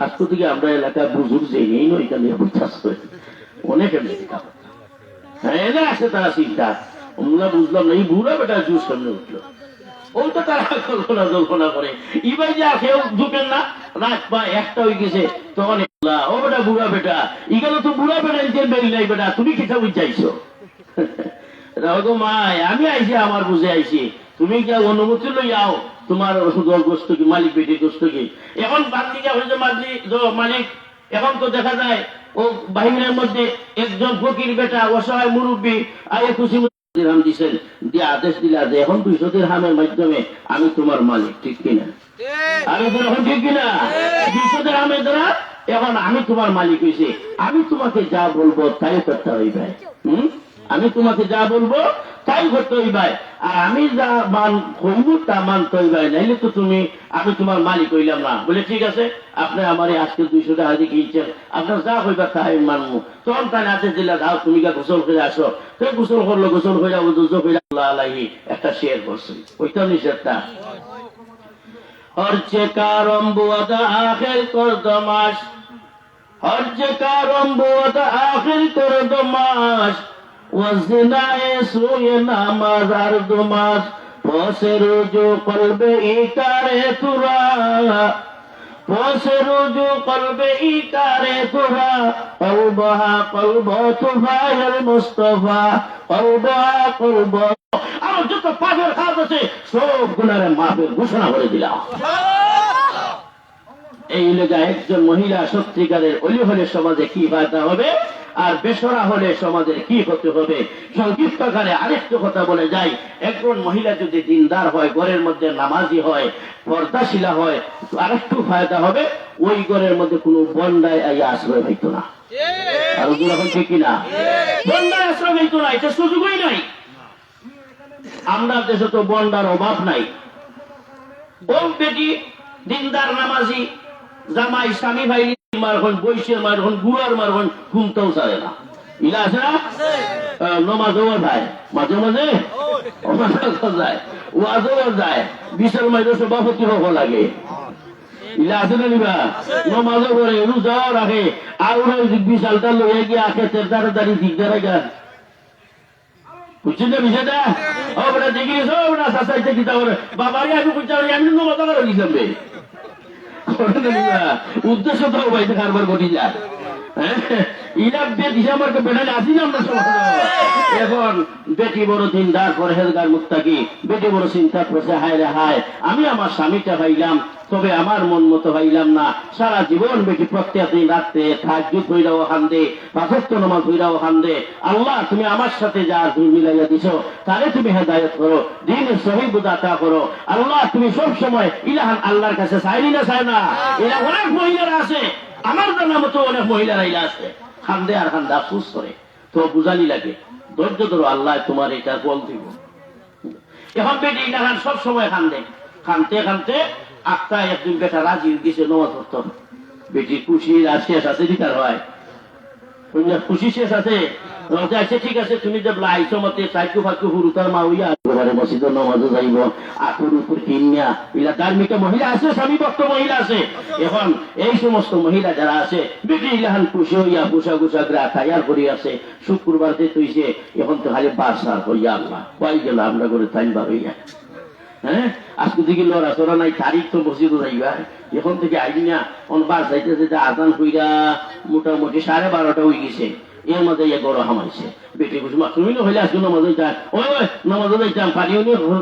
আজকে থেকে আমরা এলাকায় বুঝুক যে এই নয়, এখানে অনেক হ্যাঁ আছে তারা চিন্তা। আমরা বুঝলাম না এই বুড়া বেটা জুস সামনে উঠলো। ও তো তারা কল্পনা করে ইবাই যা কেউ ঢুকেন না রাত পা একটা হয়ে গেছে তখন ও বেটা বুড়া বেটা ইগেলো তো বুড়া বেটা ইন্টের বেরি নাই বেটা তুমি কিতা বুঝাইছো রাগো মাই আমি আইছি আমার বুঝে আইছি তুমি যা অনুমতি লই যাও তোমার গোস্ত কি মালিক বেটি গোস্ত কি এখন বাদ দিকে হয়েছে মালিক এখন তো দেখা যায় ও বাহিনীর মধ্যে একজন ফকির বেটা অসহায় মুরব্বী আয়ে খুশি দিরহাম দিছেন দিয়ে আদেশ দিলা যে এখন 200 দিরহামের মাধ্যমে আমি তোমার মালিক ঠিক কিনা আমি তো এখন ঠিক কিনা 200 দিরহামের দ্বারা এখন আমি তোমার মালিক হইছি আমি তোমাকে যা বলবো তাই করতে হইবে আমি তোমাকে যা বলবো তাই করতে হইবে আর আমি যা মান কইব তা মানতে হইবে নাইলে তো তুমি আমি তোমার মালিক হইলাম না বলে ঠিক আছে আপনি আমার আজকে 200 টাকা দিয়ে কিনছেন আপনার যা হইবা তাই মানবো তখন তাই আদেশ দিলা যাও তুমি গোসল করে আসো তো গোসল করলো গোসল হয়ে যাবো দুজো হয়ে আল্লাহ আলাইহি একটা শেয়ার করছে ওইটা নিষেধটা হরচে কারম বুয়াদা আখের করদমাস হরচে কারম বুয়াদা আখের করদমাস ওয়াজিনায়ে সুয়ে নামাজ আর দুমাস পসে রুজু কলবে ইকারে তুরা পসে রুজু কলবে ইকারে তুরা কলবহা কলব তুফাইল মুস্তাফা কলবহা কলব আর যত পাপের কাজ আছে সব গুনারে মাফের ঘোষণা করে দিলাম এই লেগা একজন মহিলা সত্যিকারের অলি হলে সমাজে কি ফায়দা হবে আর বেসরা হলে সমাজের কি হতে হবে সংক্ষিপ্তকারে আরেকটু কথা বলে যাই একজন মহিলা যদি দিনদার হয় ঘরের মধ্যে নামাজি হয় পর্দাশীলা হয় আরেকটু ফায়দা হবে ওই ঘরের মধ্যে কোনো বন্ডায় আশ্রয় হইতো না আর ওগুলো এখন ঠিক কিনা বন্ডায় আশ্রয় হইতো না এটা সুযোগই নাই আমরা দেশে তো বন্ডার অভাব নাই বোম বেটি দিনদার নামাজি জামাই স্বামী ভাই মার হন বৈশের মার হন গুড়ার মার হন ঘুমতেও চায় না ইলা আছে না নমাজও যায় মাঝে মাঝে যায় ওয়াজও যায় বিশাল মাইরও সভাপতি হওয়া লাগে ইলা আছে না নিবা নমাজও করে রোজাও রাখে আর বিশালটা লইয়া গিয়ে আখে তেরদারে দাঁড়িয়ে দিকদারে গা বুঝছেন না বিষয়টা ও বেটা দেখি ওটা সাসাইতে কিতা করে বাবারে আমি বুঝতে পারি আমি নমাজ করে দিলাম রে উদ্দেশ্য তো বাইতে কারবার ঘটি যায় এখন বেটি বড় দিনদার পরহেজগার মুত্তাকি বেটি বড় চিন্তা করছে হায় রে হায় আমি আমার স্বামীটা পাইলাম তবে আমার মন মতো পাইলাম না সারা জীবন বেটি প্রত্যেক দিন রাত্রে তাহাজ্জুদ হইরাও কান্দে পাঁচ ওয়াক্ত নামাজ হইরাও কান্দে আল্লাহ তুমি আমার সাথে যা জুল মিলাইয়া দিছো তারে তুমি হেদায়েত করো দ্বীনের সহি বুঝাতা করো আল্লাহ তুমি সব সময় ইলাহান আল্লাহর কাছে চাইনি না চায় না এরা অনেক মহিলারা আছে আমার জানা মতো অনেক মহিলারা ইলা আছে খান্দে আর খান্দে আফসোস করে তো বুঝানি লাগে ধৈর্য ধরো আল্লাহ তোমার এটা বল দিব এখন বেটি ইলাহান সব সময় খান্দে খানতে খানতে আটটা একদিন বেটা রাজি গেছে নমাজ পড়তো বেটি খুশি আর শেষ আছে দিকার হয় খুশি শেষ আছে আচ্ছা ঠিক আছে তুমি যে আইসো মতে চাইকু ফাঁকু হুরুতার মা হইয়া একেবারে মসজিদের নমাজও যাইব আকুর উপর কিনিয়া এলা ধার্মিক মহিলা আছে স্বামী ভক্ত মহিলা আছে এখন এই সমস্ত মহিলা যারা আছে বেটি ইলাহান খুশি হইয়া পোশাক উশাক খাইয়ার করি আছে শুক্রবার যে তুইছে এখন তো খালি বাসার হইয়া আল্লাহ পাই গেল আমরা করে টাইম বার হইয়া হ্যাঁ আজকে থেকে লড়াচড়া নাই তারিখ তো মসজিদও যাইবা এখন থেকে আইবি না বাস যাইতেছে যে আজান হইয়া মোটামুটি 12:30 হয়ে গেছে এর মধ্যে গরম হামাইছে বেটি কুসুম তুমি হইলে আজকে নামাজ যান ওই নামাজ যাইতাম পানি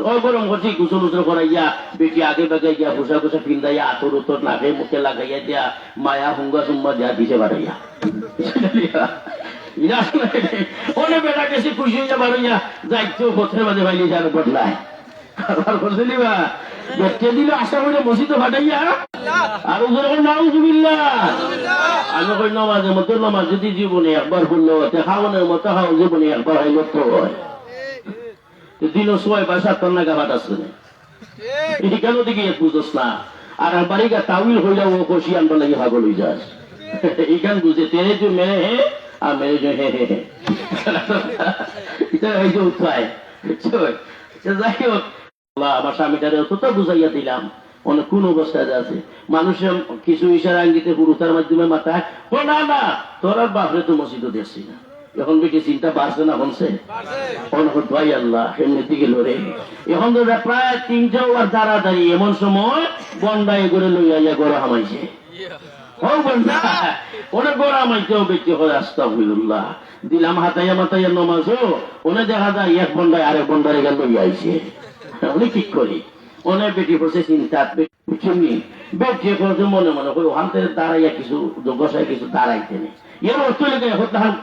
ওই গরম করছি কুসুম উচর করাইয়া বেটি আগে বাগে গিয়া পোশাক কুসা পিন্দাইয়া আতর উতর নাকে মুখে লাগাইয়া দিয়া মায়া হুঙ্গা সুম্বা দিয়া দিছে বাড়াইয়া অনেক বেটা গেছে খুশি হইয়া বাড়াইয়া যাইতেও পথের মাঝে ভাইলে যার বদলায় দিল আশা করে মসজিদে ফাটাইয়া আর আমি কই নামাজের মতো নামাজ যদি জীবনে একবার হলো খাওয়ানোর মতো খাওয়া জীবনে একবার হয় লক্ষ্য হয় দিল 6-7 নাগা ফাটাচ্ছে এটি কেন দিকে বুঝোস না আর বাড়িকা তাউল হইলে ও খুশি আনবার লাগে ভাগল হয়ে যাস এইখান বুঝে তেরে যে মেরে হে আর মেরে যে হে হে এটা হয়েছে উৎসায় যাই হোক আমার স্বামীটারে অতটা বুঝাইয়া দিলাম অনেক কোন অবস্থায় আছে মানুষের কিছু ইশারা আঙ্গিতে পুরুষের মাধ্যমে মাথায় না না তোর আর বাপরে তো মসজিদও দেখছি না এখন বেটি চিন্তা বাড়ছে না বলছে ভাই আল্লাহ এমনিতে গেল রে। এখন তো প্রায় 300 আর দাঁড়াদাঁড়ি এমন সময় বন্ডায় করে লইয়া গড়া হামাইছে অনেক গড়া হামাইতেও বেটি হয় আস্তাগফিরুল্লাহ দিলাম হাতাইয়া মাতাইয়া নমাজও ওনে দেখা যায় এক বন্ডায় আরেক বন্ডারে গেল লইয়া আইছে। উনি ঠিক করি অনেক বেটি পড়ছে চিন্তা বুঝছেননি বেটি করছে মনে মনে করে ওখান থেকে দাঁড়াইয়া কিছু বসায় কিছু দাঁড়াইতে নেই এর অর্থ লেগে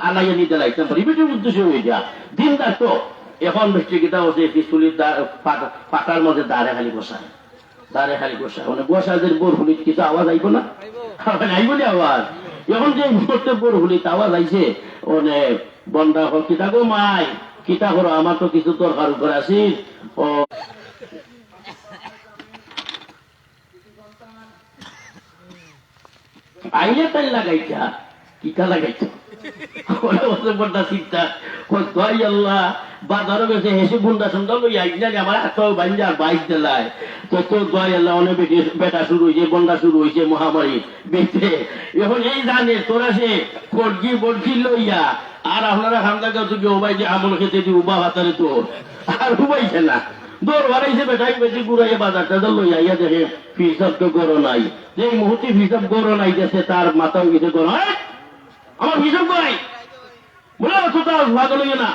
আলাইয়া নিতে লাগতাম পারি বেটির উদ্দেশ্য হয়ে যা দিন তো এখন বৃষ্টি গীতা হচ্ছে পিস্তুলির পাতার মধ্যে দাঁড়ে খালি বসায় মানে বসাদের বোরহুলির কিছু আওয়াজ আইব না আইব না আওয়াজ। এখন যে মুহূর্তে বোরহুলিতে আওয়াজ আইছে মানে বন্ডা হল কিতা গো মাই কিতা করো আমার তো কিছু দরকার উপর আসিস ও আইলে তাই লাগাইছা কিতা লাগাইছো বন্ডা চিন্তা আল্লাহ বাজারও গেছে হেসে বুন্ডা সুন্দর আমার হাত বাঞ্জার বাইক দিলায় তো দয় আল্লাহ অনেক বেটা শুরু হয়েছে বন্ডা শুরু হয়েছে মহামারী বেঁচে এখন এই জানে তোরা সে ফটকি বটকি লইয়া আর আপনারা খান্দা কাছে ওবাই যে আমল খেতে দি উবা হাতারে তোর আর উবাইছে না দৌড় বাড়াইছে বেটাই বেশি ঘুরাইয়া বাজারটা লইয়া ইয়া দেখে ফিসাব তো গরো নাই যে মুহূর্তে ফিসাব গরো নাই গেছে তার মাথাও গেছে গরো আমার ফিসাব করাই বলে অথচ ভাগ লইয়া না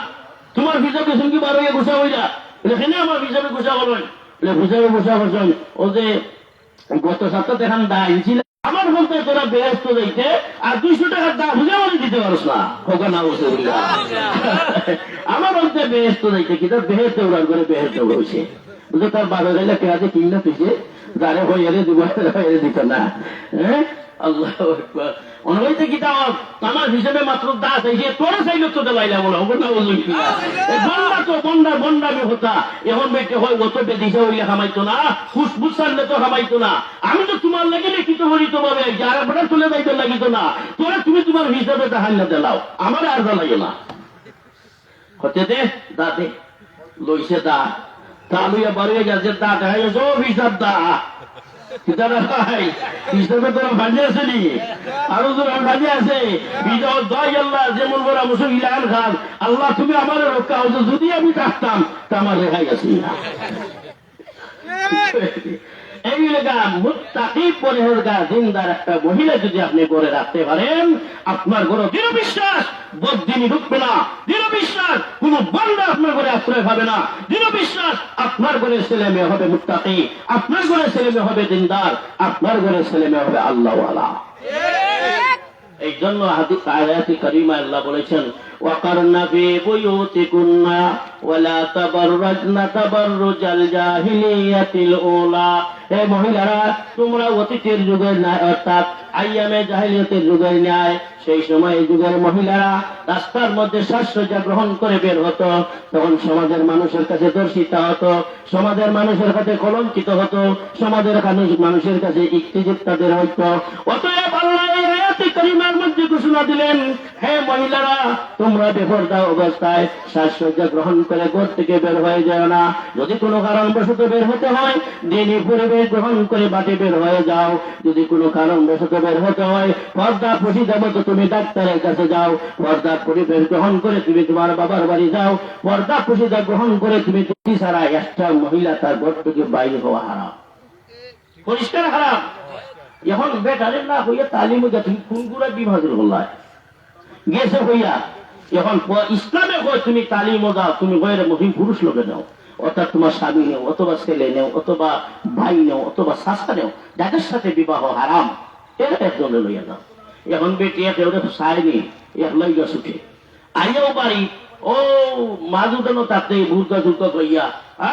তোমার হিসাবে সঙ্গী বার হয়ে ঘোষা হয়ে যা এখানে আমার হিসাবে ঘোষা করবেন হিসাবে ঘোষা করছেন ও যে গত সপ্তাহ দেখান দায় ছিল আমার বলতে তোরা বেহস্ত যাইতে আর 200 টাকার দাম বুঝে আমার দিতে পারস না খোকা না বসে আমার বলতে বেহস্ত যাইতে কি তার বেহেস্তে উড়ার করে বেহেস্তে উড়েছে বুঝে তার বারো গাইলে কেরাতে কিনা তুইছে যারে হয়ে দিত না হ্যাঁ আল্লাহ অনবইতে কি তাও আমার হিসেবে মাত্র দাস হয়েছে তোরা চাইলে তো লাইলা বলো বন্ডা বলুন বন্ডা তো বন্ডামি হতা এখন বেটে হয় অত বেদিশা হইলে খামাইতো না ফুসফুস ছাড়লে তো খামাইতো না আমি তো তোমার লাগে লিখিত করি তোমাকে যারা বেটা তুলে যাইতে লাগিত না তোরা তুমি তোমার হিসাবে দেখান না দেলাও আমার আর লাগে না হতে দে দা দে লইছে দা তা লইয়া বাড়িয়ে যাচ্ছে দা দেখাই সব হিসাব দা হিসাবে তোরা ভাজে আছে নি আরো তোরা ভাজে আছে যেমন বলা মুসলিম খান আল্লাহ তুমি আমার রক্ষা হতো যদি আমি থাকতাম তা আমার রেখাই আছি এই লেগা মুত্তাকি পরহেজগার দিনদার একটা মহিলা যদি আপনি করে রাখতে পারেন আপনার ঘরে দৃঢ় বিশ্বাস বদিনী ঢুকবে না দৃঢ় বিশ্বাস কোন বান্দা আপনার ঘরে আশ্রয় পাবে না দৃঢ় বিশ্বাস আপনার ঘরে ছেলে মেয়ে হবে মুত্তাকি আপনার ঘরে ছেলে মেয়ে হবে দিনদার আপনার ঘরে ছেলে মেয়ে হবে আল্লাহওয়ালা। এই জন্য আয়াতে কারিমা আল্লাহ বলেছেন ওয়াকারনা ফি বুয়ুতিকুন্না ওয়ালা তাবাররাজনা তাবাররুজাল জাহিলিয়াতিল উলা। হে মহিলারা তোমরা অতীতের যুগের ন্যায় অর্থাৎ আইয়ামে জাহিলিয়াতের যুগের ন্যায় সেই সময় যুগের মহিলারা রাস্তার মধ্যে সাজসজ্জা গ্রহণ করে বের হতো তখন সমাজের মানুষের কাছে দর্শিতা হতো সমাজের মানুষের কাছে কলঙ্কিত হতো সমাজের মানুষের কাছে ইক্তিজিত তাদের হইতো। অতএব আল্লাহ এই আয়াতে কারিমার মধ্যে ঘোষণা দিলেন হে মহিলারা তোমরা বেপরদা অবস্থায় সাজসজ্জা গ্রহণ করে ঘর থেকে বের হয়ে যাও না। যদি কোনো কারণবশত বের হতে হয় দিনই পরিবেশ গ্রহণ করে বাটে বের হয়ে যাও। যদি কোনো কারণবশত বের হতে হয় পর্দা পশিদা মতো তুমি ডাক্তারের কাছে যাও। পর্দা পরিবেশ গ্রহণ করে তুমি তোমার বাবার বাড়ি যাও। পর্দা পশিদা গ্রহণ করে তুমি ছাড়া একটা মহিলা তার ঘর থেকে বাইরে হওয়া হারাম পরিষ্কার হারাম। এখন বেটারে না হইয়া তালিম তুমি কোন গুড়া বিভাজন হল্লায় গেছে হইয়া এখন ইসলামে হয় তুমি তালিম দাও তুমি হয়ে মহিম পুরুষ লোকে দাও অর্থাৎ তোমার স্বামী নেও অথবা ছেলে নেও অথবা ভাই নেও অথবা শাস্তা নেও যাদের সাথে বিবাহ হারাম এরা একজনে লইয়া দাও। এখন বেটি কেউ চায়নি এক লইয়া সুখে আইয়াও বাড়ি ও মা দুটানো তাতে ভূতা জুতা কইয়া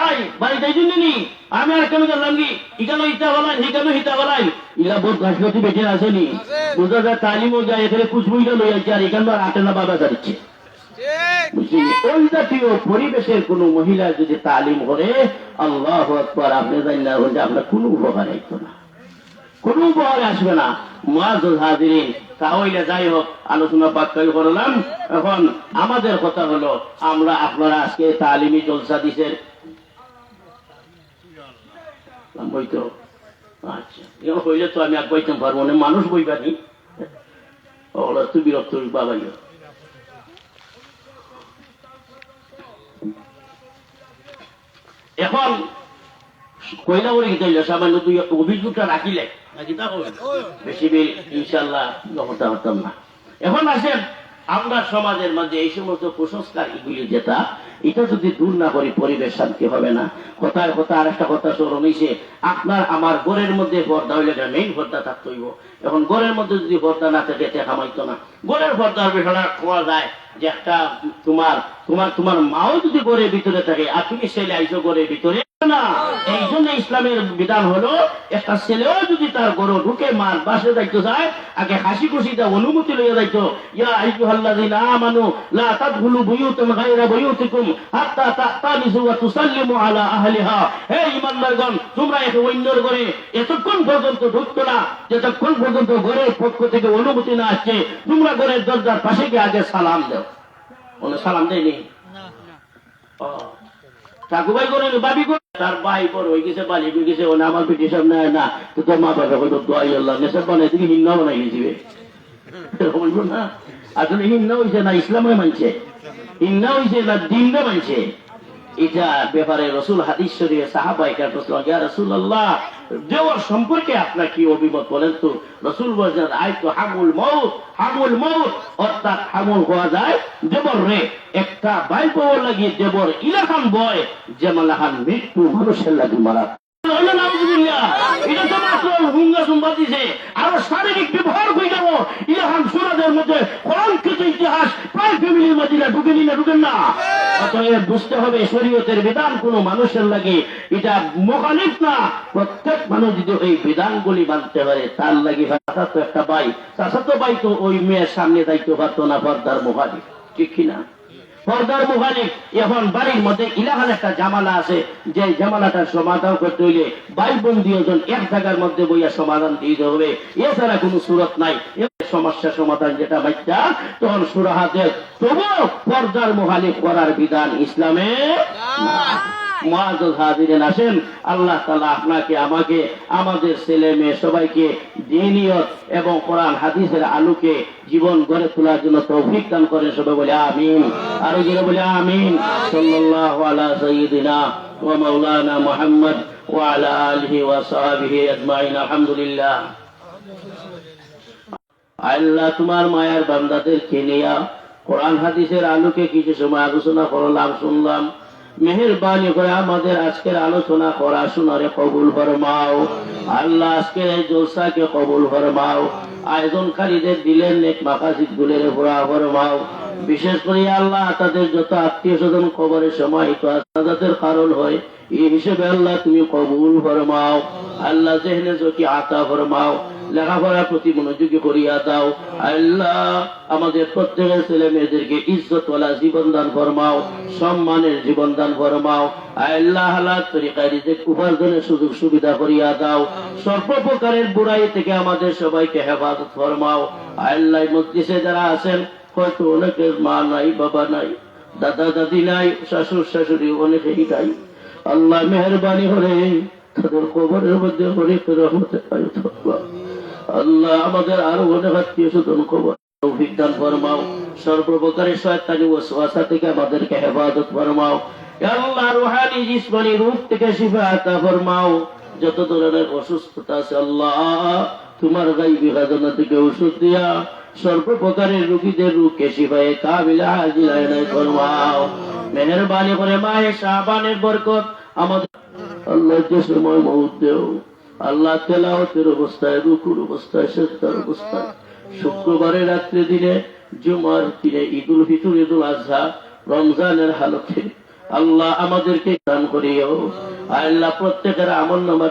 আই বাড়ি যাই নি আমি আর কেন গেলাম কি ইকানো ইটা বলাই হিকানো হিতা বলাই ইলা বোধ ঘাসগতি বেঁচে আসেনি বুঝা যায় তালিমও যায় এখানে কুচবুইটা লই যাচ্ছে আর এখান আটে না বাবা যাচ্ছে ওই জাতীয় পরিবেশের কোন মহিলা যদি তালিম করে আল্লাহু আকবার আপনি জানেন না যে আপনার কোনো উপকার হইতো না কোন উপকার আসবে না। মুআজ্জাজ হাজিরিন তাহলে যাই হোক আলোচনা বাক্যাই করলাম। এখন আমাদের কথা হলো আমরা আপনারা আজকে তালিমি জলসা দিচ্ছেন বইতো আচ্ছা এখন হইলে তো আমি আর বইতাম পারবো না মানুষ বইবানি তুই বিরক্ত বাবাই এখন কইলা বলে গীতা সামান্য তুই অভিযোগটা রাখিলে বেশি ইনশাল্লাহ কথা হতাম না। এখন আসেন আমরা সমাজের মধ্যে এই সমস্ত কুসংস্কার এগুলি যেটা এটা যদি দূর না করি পরিবেশ শান্তি হবে না। কথায় কথা আর একটা কথা স্মরণ হয়েছে, আপনার আমার ঘরের মধ্যে পর্দা হইলে মেইন পর্দা থাকতে হইব। এখন ঘরের মধ্যে যদি পর্দা না থাকে দেখা মাইতো না। ঘরের পর্দার বিষয়টা খোয়া যায় যে একটা তোমার তোমার তোমার মাও যদি ঘরের ভিতরে থাকে আর তুমি ছেলে আইসো ঘরের ভিতরে না। এই জন্য ইসলামের বিধান হলো একটা ছেলেও যদি তার গরু ঢুকে মার বাসে যাইতে যায় আগে হাসি খুশিতে অনুমতি লইয়া যাইতো। ইয়া আইয়ুহাল্লাযীনা আমানু লা তাদখুলু বুয়ুতান গায়রা বুয়ুতিকুম হাত্তা তাতানিসু ওয়া তুসাল্লিমু আলা আহলিহা। হে ঈমানদারগণ, তোমরা এক অন্যের ঘরে এতক্ষণ পর্যন্ত ঢুকতো না যতক্ষণ পর্যন্ত ঘরের পক্ষ থেকে অনুমতি না আসছে। তোমরা ঘরের দরজার পাশে গিয়ে আগে সালাম দাও। ওনে সালাম দেয়নি ঠাকুরভাই করে বাবি করে তার ভাই বড় হয়ে গেছে বালি হয়ে গেছে ও আমার পিঠে সব নেয় না তো তোর মা বাবা হয়তো দোয়াই আল্লাহ নেশাব বানাই তুমি হিন্না বানাই গেছিবে বলবো না। আসলে হিন্না হয়েছে না ইসলামে মানছে, হিন্না হয়েছে না দিনটা মানছে। এটা ব্যাপারে রসুল হাদিস শরীফে সাহাবায়ে কেরাম প্রশ্ন, ইয়া রাসূলুল্লাহ দেওয়ার সম্পর্কে আপনার কি অভিমত বলেন তো? রসুল বলেন আইতু হামুল মউত অর্থাৎ হামুল হওয়া যায় দেবর রে একটা বাই পাওয়ার লাগিয়ে দেবর ইলাকান বয় যেমালাহান মৃত্যু মানুষের লাগি মারা। এটা তো মাত্র হুঙ্গা সুম্বা দিছে আরো শারীরিক ব্যবহার হয়ে যাব। ইলাহান সুরাদের মধ্যে কলঙ্কিত ইতিহাস প্রায় ফ্যামিলির মধ্যে ঢুকেনি না ঢুকেন না। অতএব বুঝতে হবে শরীয়তের বিধান কোন মানুষের লাগে এটা মুখালিফ না। প্রত্যেক মানুষ যদি ওই বিধানগুলি মানতে পারে তার লাগে তো একটা ভাই চাচাতো ভাই তো ওই মেয়ের সামনে দায়িত্ব পারত না, পর্দার মুখালিফ ঠিক কিনা? পর্দার মুখালিফ। এখন বাড়ির মধ্যে ইলাহান একটা জামালা আছে যে জামালাটার সমাধান করতে হইলে ভাই বোন দুজন এক জায়গার মধ্যে বইয়া সমাধান দিতে হবে, এছাড়া কোনো সুরত নাই। সমস্যা সমাধান যেটা বাচ্চা তখন সুরাহাতে তবুও পর্দার মুখালিফ করার বিধান ইসলামে মুআজ্জাজ হাজিরিন আসেন, আল্লাহ তাআলা আপনাকে আমাকে আমাদের ছেলে মেয়ে সবাইকে দ্বীনিয়ত এবং কোরআন হাদিসের আলোকে জীবন গড়ে তোলার জন্য তৌফিক দান করেন। সবাই বলে আমিন। আর যারা বলে আমিন। সাল্লাল্লাহু আলা সাইয়্যিদিনা ওয়া মাওলানা মুহাম্মদ ওয়া আলা আলিহি ওয়া সাহবিহি আজমাইন। আলহামদুলিল্লাহ। আল্লাহ তোমার মায়ার বান্দাদেরকে নিয়ে কোরআন হাদিসের আলোকে কিছু সময় আলোচনা করলাম, শুনলাম। মেহেরবানি করে আমাদের আজকের আলোচনা করা শোনারে কবুল ফরমাও। আল্লাহ আজকের এই জলসাকে কবুল ফরমাও। আয়োজনকারীদের দিলেন নেক মাকাসিদ গুলের পুরা ফরমাও। বিশেষ করে আল্লাহ তাদের যত আত্মীয় স্বজন কবরের সময় তাদের কারণ হয় এই হিসেবে আল্লাহ তুমি কবুল ফরমাও। আল্লাহ জেহনে যদি আতা ফরমাও, লেখাপড়ার প্রতি মনোযোগী করিয়া দাও। আল্লাহ আমাদের প্রত্যেকের ছেলে মেয়েদেরকে ইজ্জতওয়ালা জীবন দান ফরমাও, সম্মানের জীবন দান ফরমাও। আল্লাহ হালাল তরিকায় রিজিক উপার্জনের সুযোগ সুবিধা করিয়া দাও। সর্বপ্রকারের বুরাই থেকে আমাদের সবাইকে হেফাজত ফরমাও। আল্লাহ মজলিসে যারা আছেন হয়তো অনেকের মা নাই, বাবা নাই, দাদা দাদি নাই, শাশুড় শাশুড়ি অনেকেই নাই। আল্লাহ মেহরবানি করে তাদের কবরের মধ্যে অনেক রহমতে আল্লাহ আমাদের আরো অনেক আত্মীয় স্বজন কবর তৌফিক দান ফরমাও। সর্বপ্রকারের শয়তানি ওয়াসওয়াসা থেকে আমাদেরকে হেফাজত ফরমাও। আল্লাহ রুহানি জিসমানি রূপ থেকে শিফা আতা ফরমাও। যত ধরনের অসুস্থতা আছে আল্লাহ তোমার গায়বী খাজানা থেকে ওষুধ দিয়া সর্বপ্রকারের রোগীদের রোগকে শিফায়ে কামিলা হাজিরা এনায়েত ফরমাও। মেহেরবানি করে মাহে শাবানের বরকত আমাদের আল্লাহ যে সময় মওত দেও আল্লাহ তেলাওয়াতের অবস্থায়, রুকুর অবস্থায়, সিজদার অবস্থায়, শুক্রবারের রাত্রে দিনে, জুমার দিনে, ঈদুল ফিতর, ঈদুল আজহা, রমজানের হালতে আল্লাহ আমাদেরকে দান করিও। আল্লাহ প্রত্যেকের আমল নামা